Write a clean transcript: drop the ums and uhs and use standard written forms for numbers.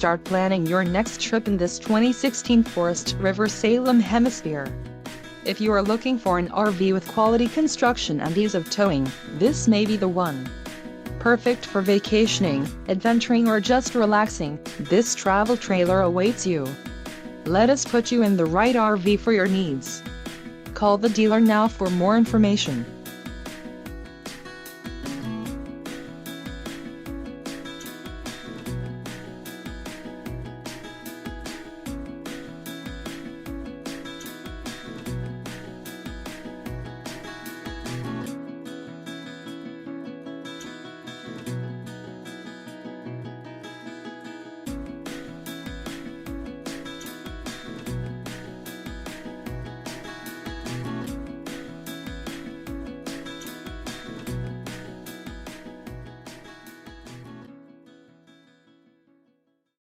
start planning your next trip in this 2016 Forest River Salem Hemisphere. If you are looking for an RV with quality construction and ease of towing, this may be the one. Perfect for vacationing, adventuring or just relaxing, this travel trailer awaits you. Let us put you in the right RV for your needs. Call the dealer now for more information.